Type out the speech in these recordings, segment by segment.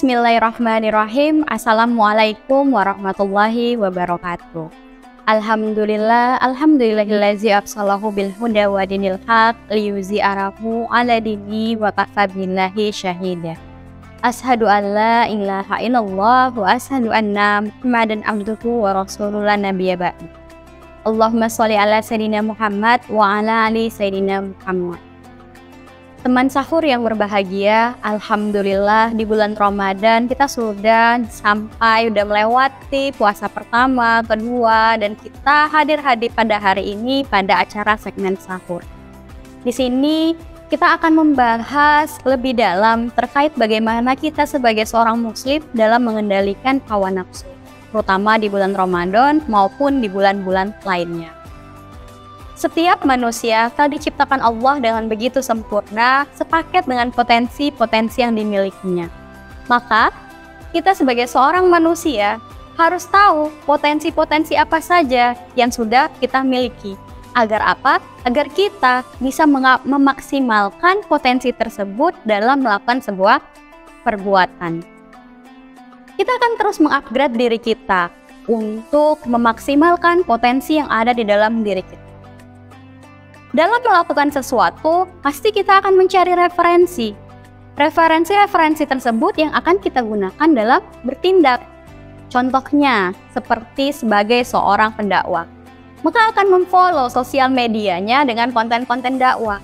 Bismillahirrahmanirrahim. Assalamualaikum warahmatullahi wabarakatuh. Alhamdulillahillazi absalahu bil huda wa dinil haq liyuzi'arahu ala dini wa kafa billahi syahida. Ashhadu an la ilaha illallah wa ashhadu anna Muhammadan abduhu wa rasulullah nabiyya ba'du. Allahumma sholli ala sayyidina Muhammad wa ala ali sayyidina Muhammad. Teman sahur yang berbahagia, alhamdulillah di bulan Ramadan kita sudah melewati puasa pertama, kedua, dan kita hadir pada hari ini pada acara segmen sahur. Di sini kita akan membahas lebih dalam terkait bagaimana kita sebagai seorang muslim dalam mengendalikan hawa nafsu, terutama di bulan Ramadan maupun di bulan-bulan lainnya. Setiap manusia telah diciptakan Allah dengan begitu sempurna, sepaket dengan potensi-potensi yang dimilikinya. Maka, kita sebagai seorang manusia harus tahu potensi-potensi apa saja yang sudah kita miliki. Agar apa? Agar kita bisa memaksimalkan potensi tersebut dalam melakukan sebuah perbuatan. Kita akan terus mengupgrade diri kita untuk memaksimalkan potensi yang ada di dalam diri kita. Dalam melakukan sesuatu, pasti kita akan mencari referensi. Referensi tersebut yang akan kita gunakan dalam bertindak. Contohnya, seperti sebagai seorang pendakwah. Maka akan memfollow sosial medianya dengan konten-konten dakwah.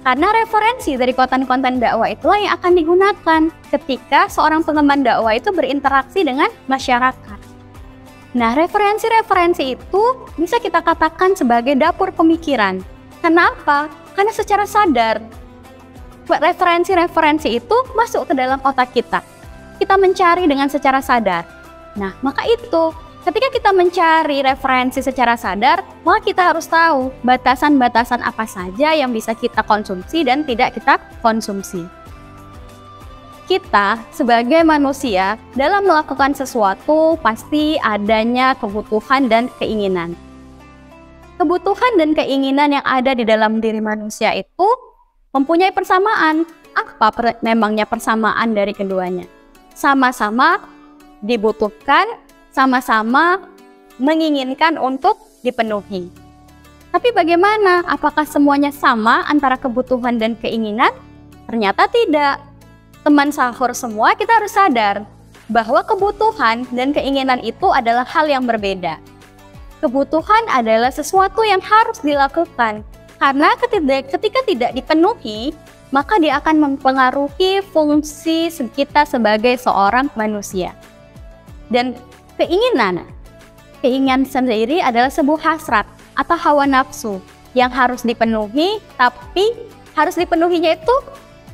Karena referensi dari konten-konten dakwah itulah yang akan digunakan ketika seorang pengemban dakwah itu berinteraksi dengan masyarakat. Nah, referensi-referensi itu bisa kita katakan sebagai dapur pemikiran. Kenapa? Karena secara sadar referensi-referensi itu masuk ke dalam otak kita. Kita mencari dengan secara sadar. Nah, maka itu ketika kita mencari referensi secara sadar, maka kita harus tahu batasan-batasan apa saja yang bisa kita konsumsi dan tidak kita konsumsi. Kita sebagai manusia dalam melakukan sesuatu pasti adanya kebutuhan dan keinginan. Kebutuhan dan keinginan yang ada di dalam diri manusia itu mempunyai persamaan. Apa memangnya persamaan dari keduanya? Sama-sama dibutuhkan, sama-sama menginginkan untuk dipenuhi. Tapi bagaimana? Apakah semuanya sama antara kebutuhan dan keinginan? Ternyata tidak. Teman sahur semua, kita harus sadar bahwa kebutuhan dan keinginan itu adalah hal yang berbeda. Kebutuhan adalah sesuatu yang harus dilakukan, karena ketika tidak dipenuhi, maka dia akan mempengaruhi fungsi kita sebagai seorang manusia. Dan keinginan sendiri adalah sebuah hasrat atau hawa nafsu yang harus dipenuhi, tapi harus dipenuhinya itu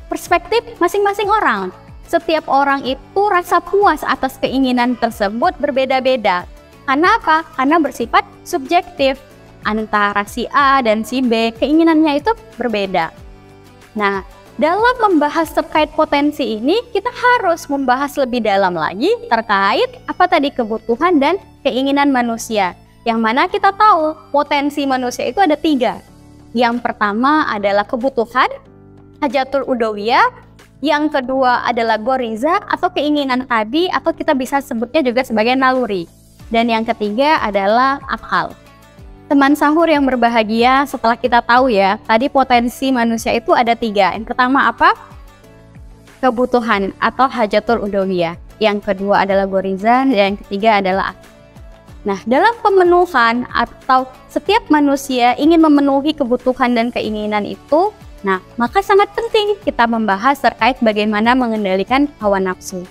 perspektif masing-masing orang. Setiap orang itu rasa puas atas keinginan tersebut berbeda-beda. Karena apa? Karena bersifat subjektif. Antara si A dan si B, keinginannya itu berbeda. Nah, dalam membahas terkait potensi ini, kita harus membahas lebih dalam lagi terkait apa tadi kebutuhan dan keinginan manusia. Yang mana kita tahu potensi manusia itu ada 3. Yang pertama adalah kebutuhan, hajatul udawiyah. Yang kedua adalah goriza atau keinginan tadi, atau kita bisa sebutnya juga sebagai naluri. Dan yang ketiga adalah akal. Teman sahur yang berbahagia, setelah kita tahu ya, tadi potensi manusia itu ada 3. Yang pertama apa? Kebutuhan atau hajatul udawiyah. Yang kedua adalah goriza, dan yang ketiga adalah akal. Nah, dalam pemenuhan atau setiap manusia ingin memenuhi kebutuhan dan keinginan itu, nah, maka sangat penting kita membahas terkait bagaimana mengendalikan hawa nafsu.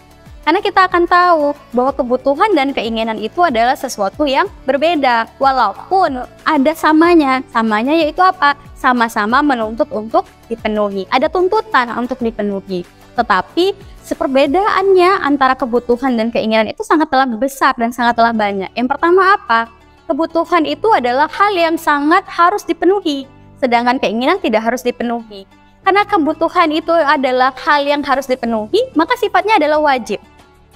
Karena kita akan tahu bahwa kebutuhan dan keinginan itu adalah sesuatu yang berbeda. Walaupun ada samanya. Samanya yaitu apa? Sama-sama menuntut untuk dipenuhi. Ada tuntutan untuk dipenuhi. Tetapi perbedaannya antara kebutuhan dan keinginan itu sangatlah besar dan sangatlah banyak. Yang pertama apa? Kebutuhan itu adalah hal yang sangat harus dipenuhi. Sedangkan keinginan tidak harus dipenuhi. Karena kebutuhan itu adalah hal yang harus dipenuhi, maka sifatnya adalah wajib.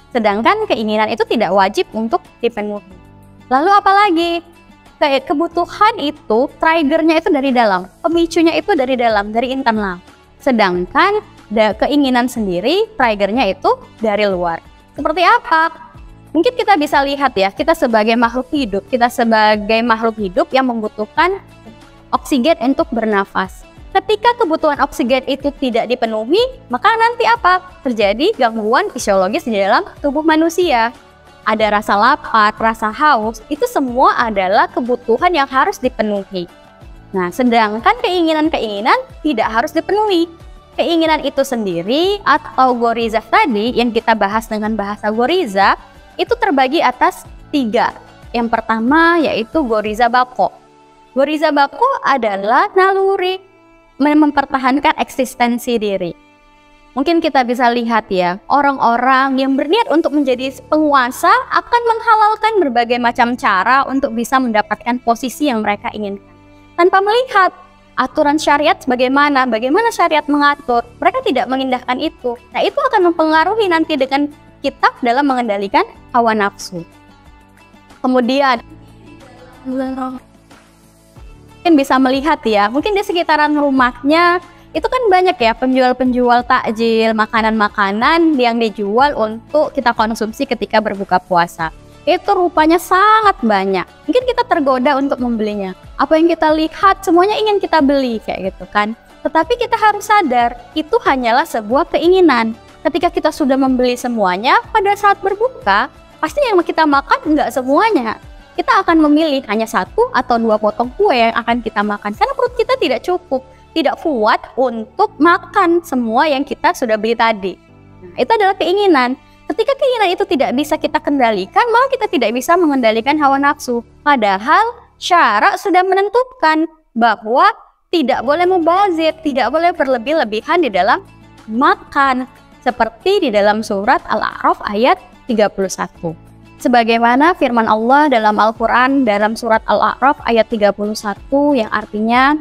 Sedangkan keinginan itu tidak wajib untuk dipenuhi. Lalu apalagi? Kebutuhan itu, triggernya itu dari dalam, pemicunya itu dari dalam, dari internal. Sedangkan keinginan sendiri, triggernya itu dari luar. Seperti apa? Mungkin kita bisa lihat ya, kita sebagai makhluk hidup yang membutuhkan oksigen untuk bernafas. Ketika kebutuhan oksigen itu tidak dipenuhi, maka nanti apa? Terjadi gangguan fisiologis di dalam tubuh manusia. Ada rasa lapar, rasa haus, itu semua adalah kebutuhan yang harus dipenuhi. Nah, sedangkan keinginan-keinginan tidak harus dipenuhi. Keinginan itu sendiri atau gorizah tadi yang kita bahas dengan bahasa gorizah, itu terbagi atas 3. Yang pertama yaitu gorizah bako. Gorizah bako adalah naluri mempertahankan eksistensi diri. Mungkin kita bisa lihat ya, orang-orang yang berniat untuk menjadi penguasa akan menghalalkan berbagai macam cara untuk bisa mendapatkan posisi yang mereka inginkan. Tanpa melihat aturan syariat bagaimana syariat mengatur, mereka tidak mengindahkan itu. Nah, itu akan mempengaruhi nanti dengan kita dalam mengendalikan hawa nafsu. Kemudian mungkin bisa melihat ya, mungkin di sekitaran rumahnya itu kan banyak ya penjual-penjual takjil, makanan-makanan yang dijual untuk kita konsumsi ketika berbuka puasa. Itu rupanya sangat banyak. Mungkin kita tergoda untuk membelinya. Apa yang kita lihat semuanya ingin kita beli kayak gitu kan. Tetapi kita harus sadar, itu hanyalah sebuah keinginan. Ketika kita sudah membeli semuanya, pada saat berbuka, pasti yang kita makan enggak semuanya. Kita akan memilih hanya 1 atau 2 potong kue yang akan kita makan. Karena perut kita tidak cukup, tidak kuat untuk makan semua yang kita sudah beli tadi. Nah, itu adalah keinginan. Ketika keinginan itu tidak bisa kita kendalikan, maka kita tidak bisa mengendalikan hawa nafsu. Padahal syara sudah menentukan bahwa tidak boleh mubazir, tidak boleh berlebih-lebihan di dalam makan. Seperti di dalam surat Al-A'raf ayat 31. Sebagaimana firman Allah dalam Al-Quran dalam surat Al-A'raf ayat 31 yang artinya,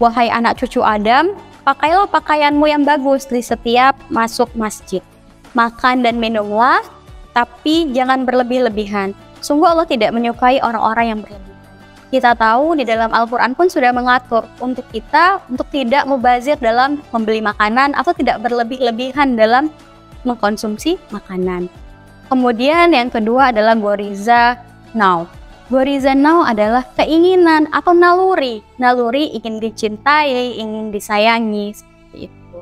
wahai anak cucu Adam, pakailah pakaianmu yang bagus di setiap masuk masjid. Makan dan minumlah, tapi jangan berlebih-lebihan. Sungguh Allah tidak menyukai orang-orang yang berlebihan. Kita tahu di dalam Al-Quran pun sudah mengatur untuk kita untuk tidak mubazir dalam membeli makanan atau tidak berlebih-lebihan dalam mengkonsumsi makanan. Kemudian yang kedua adalah goriza now. Goriza now adalah keinginan atau naluri. Naluri ingin dicintai, ingin disayangi, seperti itu.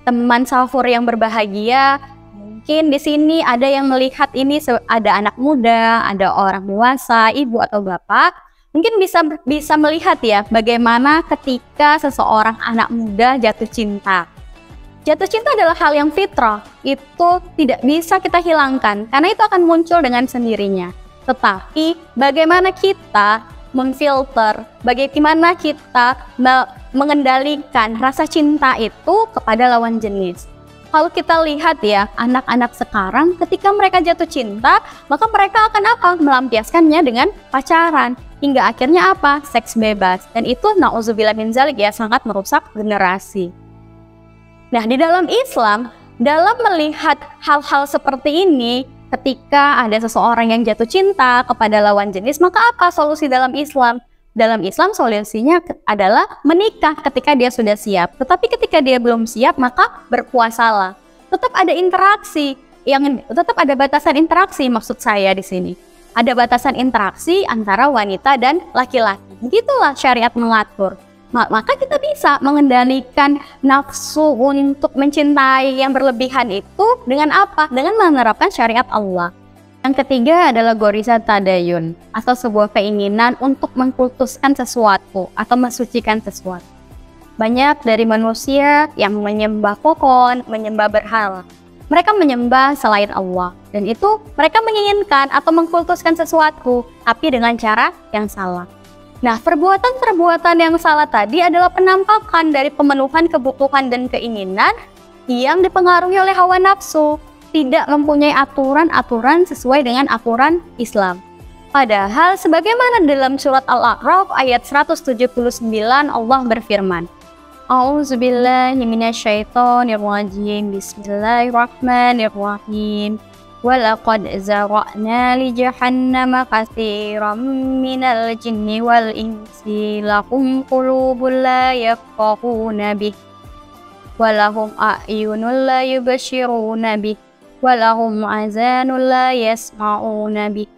Teman sahur yang berbahagia, mungkin di sini ada yang melihat ini ada anak muda, ada orang dewasa, ibu atau bapak. Mungkin bisa melihat ya bagaimana ketika seseorang anak muda jatuh cinta. Jatuh cinta adalah hal yang fitrah, itu tidak bisa kita hilangkan karena itu akan muncul dengan sendirinya. Tetapi bagaimana kita memfilter, bagaimana kita mengendalikan rasa cinta itu kepada lawan jenis. Kalau kita lihat ya, anak-anak sekarang ketika mereka jatuh cinta, maka mereka akan apa? Melampiaskannya dengan pacaran. Hingga akhirnya apa? Seks bebas. Dan itu na'udzubillah min dzalik ya, sangat merusak generasi. Nah, di dalam Islam, dalam melihat hal-hal seperti ini, ketika ada seseorang yang jatuh cinta kepada lawan jenis, maka apa solusi dalam Islam? Dalam Islam solusinya adalah menikah ketika dia sudah siap. Tetapi ketika dia belum siap, maka berpuasalah. Tetap ada interaksi, tetap ada batasan interaksi maksud saya di sini. Ada batasan interaksi antara wanita dan laki-laki. Begitulah syariat mengatur. Maka kita bisa mengendalikan nafsu untuk mencintai yang berlebihan itu dengan apa? Dengan menerapkan syariat Allah. Yang ketiga adalah goriza tadayun atau sebuah keinginan untuk mengkultuskan sesuatu atau mensucikan sesuatu. Banyak dari manusia yang menyembah pohon, menyembah berhala. Mereka menyembah selain Allah dan itu mereka menginginkan atau mengkultuskan sesuatu tapi dengan cara yang salah. Nah, perbuatan-perbuatan yang salah tadi adalah penampakan dari pemenuhan kebutuhan dan keinginan yang dipengaruhi oleh hawa nafsu, tidak mempunyai aturan-aturan sesuai dengan aturan Islam. Padahal sebagaimana dalam surat Al-A'raf ayat 179 Allah berfirman, A'udzubillahi minasyaitonirrajim. Bismillahirrahmanirrahim. Walaqad zara'na li jahannama katsiran minal jinni wal insi lahum qulubun la yafqahuna bih walahum a'yunul la yubshiruna bih, walahum azanul la yasma'una bih,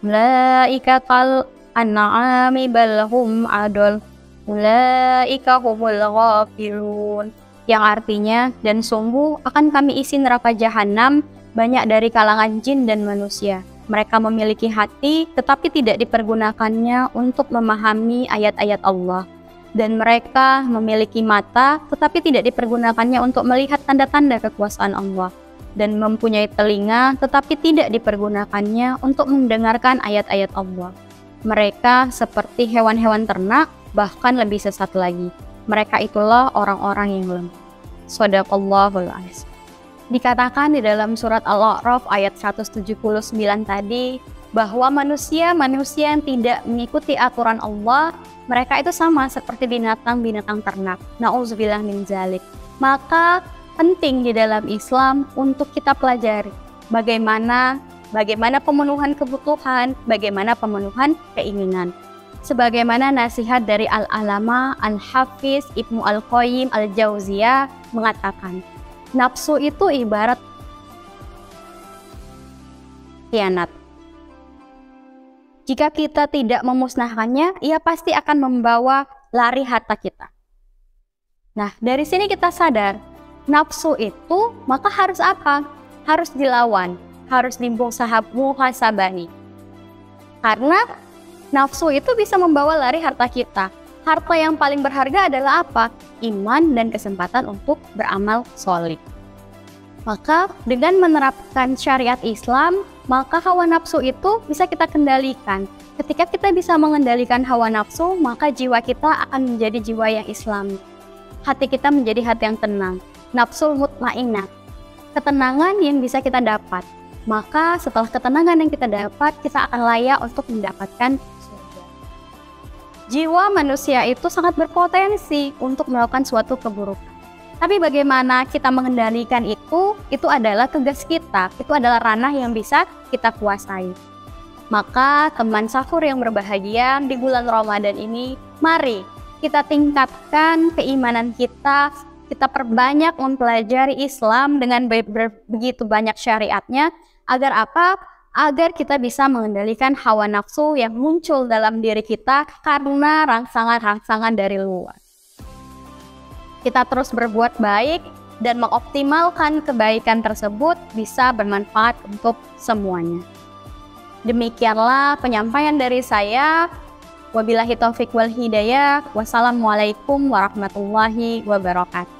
ulaika kal an'ami bal hum adol, ulaika humul ghafilun. Yang artinya, dan sungguh akan kami isi neraka jahanam banyak dari kalangan jin dan manusia. Mereka memiliki hati tetapi tidak dipergunakannya untuk memahami ayat-ayat Allah. Dan mereka memiliki mata tetapi tidak dipergunakannya untuk melihat tanda-tanda kekuasaan Allah. Dan mempunyai telinga tetapi tidak dipergunakannya untuk mendengarkan ayat-ayat Allah. Mereka seperti hewan-hewan ternak, bahkan lebih sesat lagi. Mereka itulah orang-orang yang lemah. Shadaqallahul azim. Dikatakan di dalam surat Al-A'raf ayat 179 tadi, bahwa manusia-manusia yang tidak mengikuti aturan Allah, mereka itu sama seperti binatang-binatang ternak. Na'udzubillah min dzalik. Maka penting di dalam Islam untuk kita pelajari bagaimana pemenuhan kebutuhan, bagaimana pemenuhan keinginan. Sebagaimana nasihat dari Al-Alama Al-Hafiz Ibnu Al-Qayyim Al-Jauziyah mengatakan, nafsu itu ibarat khianat. Jika kita tidak memusnahkannya, ia pasti akan membawa lari harta kita. Nah, dari sini kita sadar, nafsu itu maka harus apa? Harus dilawan, harus dimuhasabani. Karena nafsu itu bisa membawa lari harta kita. Harta yang paling berharga adalah apa? Iman dan kesempatan untuk beramal sholih. Maka dengan menerapkan syariat Islam, maka hawa nafsu itu bisa kita kendalikan. Ketika kita bisa mengendalikan hawa nafsu, maka jiwa kita akan menjadi jiwa yang Islami. Hati kita menjadi hati yang tenang. Nafsul mutmainnah. Ketenangan yang bisa kita dapat. Maka setelah ketenangan yang kita dapat, kita akan layak untuk mendapatkan surga. Jiwa manusia itu sangat berpotensi untuk melakukan suatu keburukan. Tapi bagaimana kita mengendalikan itu adalah tugas kita. Itu adalah ranah yang bisa kita kuasai. Maka teman sahur yang berbahagia di bulan Ramadan ini, mari kita tingkatkan keimanan kita. Kita perbanyak mempelajari Islam dengan begitu banyak syariatnya. Agar apa? Agar kita bisa mengendalikan hawa nafsu yang muncul dalam diri kita karena rangsangan-rangsangan dari luar. Kita terus berbuat baik dan mengoptimalkan kebaikan tersebut bisa bermanfaat untuk semuanya. Demikianlah penyampaian dari saya. Wabillahi taufiq wal hidayah. Wassalamualaikum warahmatullahi wabarakatuh.